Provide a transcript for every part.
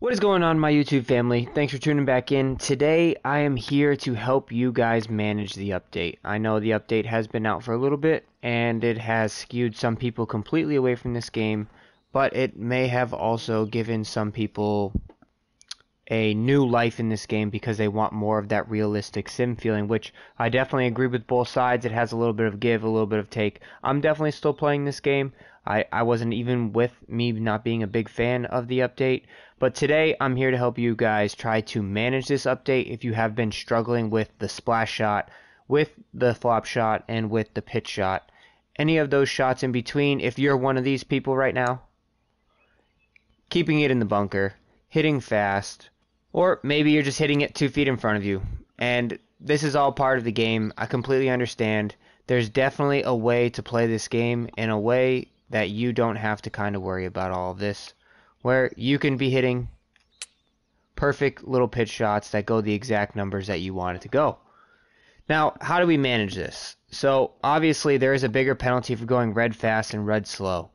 What is going on, my YouTube family? Thanks for tuning back in. Today I am here to help you guys manage the update. I know the update has been out for a little bit and it has skewed some people completely away from this game, but it may have also given some people a new life in this game because they want more of that realistic sim feeling, which I definitely agree with both sides. It has a little bit of give, a little bit of take. I'm definitely still playing this game. I wasn't even with me not being a big fan of the update. But today I'm here to help you guys try to manage this update if you have been struggling with the splash shot, with the flop shot, and with the pitch shot. Any of those shots in between, if you're one of these people right now, keeping it in the bunker, hitting fast, or maybe you're just hitting it 2 feet in front of you. And this is all part of the game. I completely understand. There's definitely a way to play this game in a way that you don't have to kind of worry about all of this, where you can be hitting perfect little pitch shots that go the exact numbers that you want it to go. Now, how do we manage this? So, obviously, there is a bigger penalty for going red fast and red slow.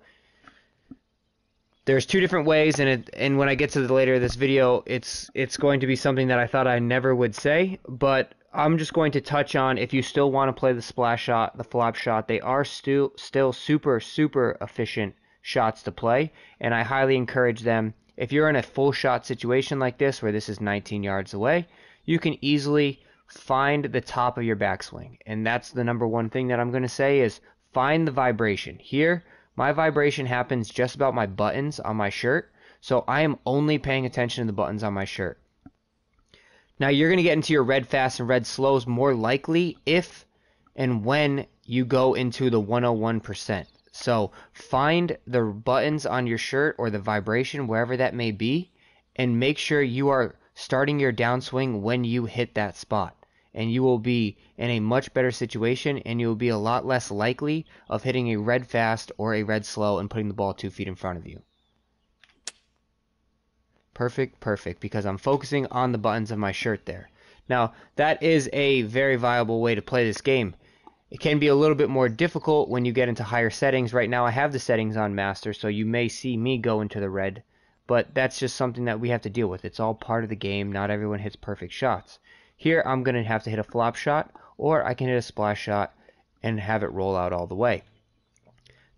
There's two different ways, and when I get to the later of this video, it's going to be something that I thought I never would say, but I'm just going to touch on if you still want to play the splash shot, the flop shot. They are still super efficient shots to play, and I highly encourage them. If you're in a full shot situation like this, where this is 19 yards away, you can easily find the top of your backswing, and that's the number one thing that I'm going to say is find the vibration. Here, my vibration happens just about my buttons on my shirt, so I am only paying attention to the buttons on my shirt. Now, you're going to get into your red fast and red slows more likely if and when you go into the 101%. So find the buttons on your shirt or the vibration, wherever that may be, and make sure you are starting your downswing when you hit that spot. And you will be in a much better situation, and you will be a lot less likely of hitting a red fast or a red slow and putting the ball 2 feet in front of you. Perfect, because I'm focusing on the buttons of my shirt there. Now, that is a very viable way to play this game. It can be a little bit more difficult when you get into higher settings. Right now I have the settings on master, so you may see me go into the red, but that's just something that we have to deal with. It's all part of the game. Not everyone hits perfect shots. Here I'm going to have to hit a flop shot, or I can hit a splash shot and have it roll out all the way.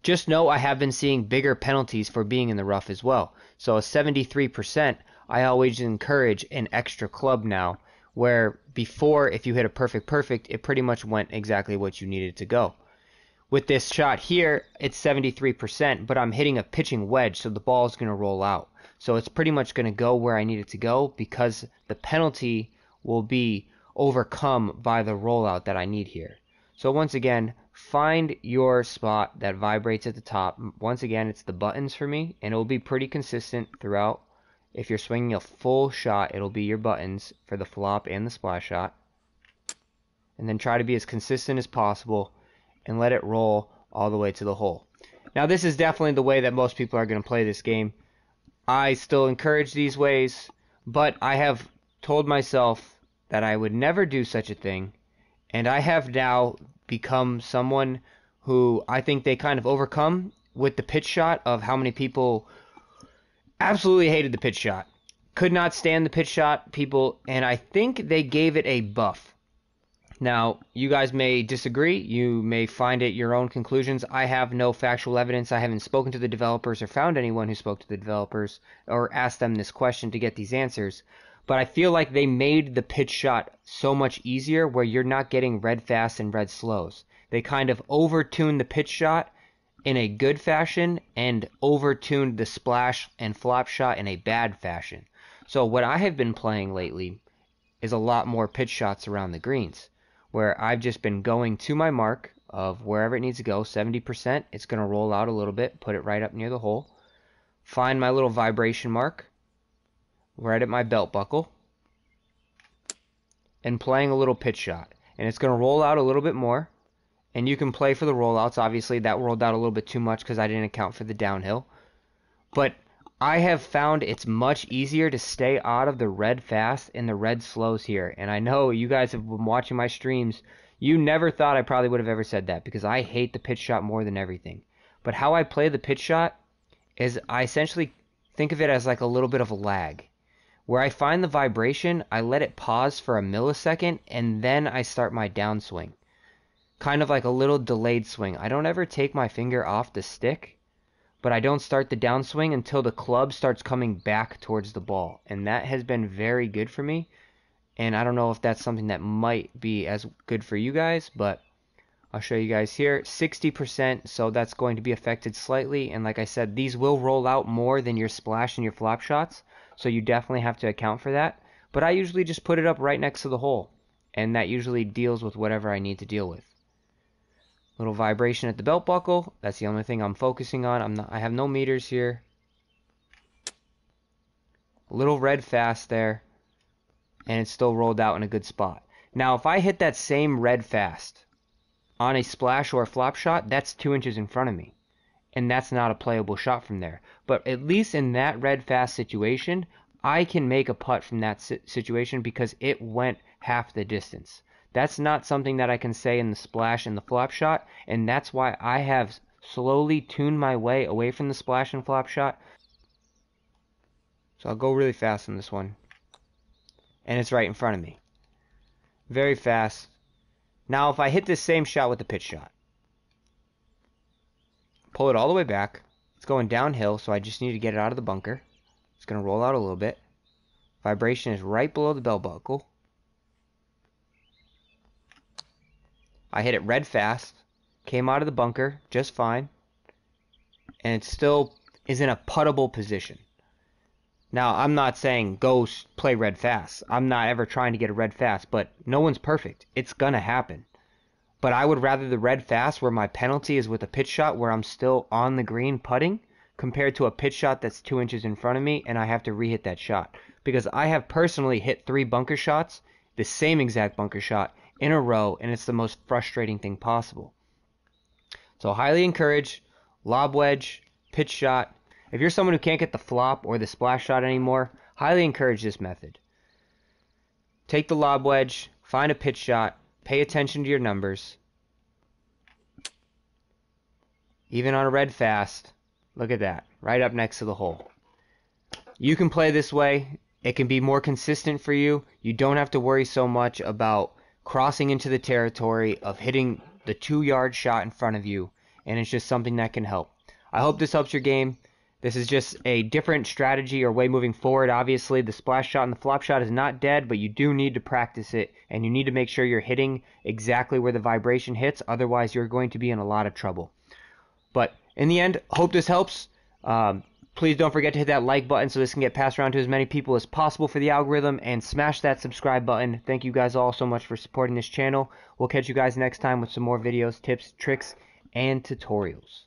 Just know I have been seeing bigger penalties for being in the rough as well. So a 73%, I always encourage an extra club now, where before, if you hit a perfect, it pretty much went exactly what you needed to go. With this shot here, it's 73%, but I'm hitting a pitching wedge, so the ball is going to roll out. So it's pretty much going to go where I need it to go because the penalty will be overcome by the rollout that I need here. So once again, find your spot that vibrates at the top. Once again, it's the buttons for me, and it will be pretty consistent throughout. If you're swinging a full shot, it'll be your buttons for the flop and the splash shot. And then try to be as consistent as possible and let it roll all the way to the hole. Now, this is definitely the way that most people are going to play this game. I still encourage these ways, but I have told myself that I would never do such a thing, and I have now become someone who I think they kind of overcome with the pitch shot of how many people absolutely hated the pitch shot. Could not stand the pitch shot, people, and I think they gave it a buff. Now, you guys may disagree. You may find it your own conclusions. I have no factual evidence. I haven't spoken to the developers or found anyone who spoke to the developers or asked them this question to get these answers. But I feel like they made the pitch shot so much easier where you're not getting red fast and red slows. They kind of overtuned the pitch shot in a good fashion and overtuned the splash and flop shot in a bad fashion. So what I have been playing lately is a lot more pitch shots around the greens, where I've just been going to my mark of wherever it needs to go, 70%, it's going to roll out a little bit, put it right up near the hole, find my little vibration mark, right at my belt buckle, and playing a little pitch shot. And it's going to roll out a little bit more, and you can play for the rollouts. Obviously, that rolled out a little bit too much because I didn't account for the downhill. But I have found it's much easier to stay out of the red fast and the red slows here. And I know you guys have been watching my streams. You never thought I probably would have ever said that because I hate the pitch shot more than everything. But how I play the pitch shot is I essentially think of it as like a little bit of a lag. Where I find the vibration, I let it pause for a millisecond, and then I start my downswing. Kind of like a little delayed swing. I don't ever take my finger off the stick, but I don't start the downswing until the club starts coming back towards the ball. And that has been very good for me. And I don't know if that's something that might be as good for you guys, but I'll show you guys here. 60%, so that's going to be affected slightly. And like I said, these will roll out more than your splash and your flop shots, so you definitely have to account for that. But I usually just put it up right next to the hole, and that usually deals with whatever I need to deal with. Little vibration at the belt buckle. That's the only thing I'm focusing on. I have no meters here. A little red fast there, and it's still rolled out in a good spot. Now, if I hit that same red fast on a splash or a flop shot, that's 2 inches in front of me, and that's not a playable shot from there. But at least in that red fast situation, I can make a putt from that situation because it went half the distance. That's not something that I can say in the splash and the flop shot, and that's why I have slowly tuned my way away from the splash and flop shot. So I'll go really fast on this one, and it's right in front of me. Very fast. Now if I hit this same shot with the pitch shot, pull it all the way back, it's going downhill, so I just need to get it out of the bunker. It's going to roll out a little bit. Vibration is right below the belt buckle. I hit it red fast, came out of the bunker just fine, and it still is in a puttable position. Now, I'm not saying go play red fast. I'm not ever trying to get a red fast, but no one's perfect. It's going to happen. But I would rather the red fast where my penalty is with a pitch shot where I'm still on the green putting compared to a pitch shot that's 2 inches in front of me and I have to re-hit that shot. Because I have personally hit 3 bunker shots, the same exact bunker shot, in a row, and it's the most frustrating thing possible. So highly encourage lob wedge, pitch shot. If you're someone who can't get the flop or the splash shot anymore, highly encourage this method. Take the lob wedge, find a pitch shot, pay attention to your numbers. Even on a red fast, look at that, right up next to the hole. You can play this way. It can be more consistent for you. You don't have to worry so much about crossing into the territory of hitting the 2-yard shot in front of you, and it's just something that can help. I hope this helps your game. This is just a different strategy or way moving forward. Obviously, the splash shot and the flop shot is not dead, but you do need to practice it, and you need to make sure you're hitting exactly where the vibration hits. Otherwise, you're going to be in a lot of trouble. But in the end, hope this helps. Please don't forget to hit that like button so this can get passed around to as many people as possible for the algorithm, and smash that subscribe button. Thank you guys all so much for supporting this channel. We'll catch you guys next time with some more videos, tips, tricks, and tutorials.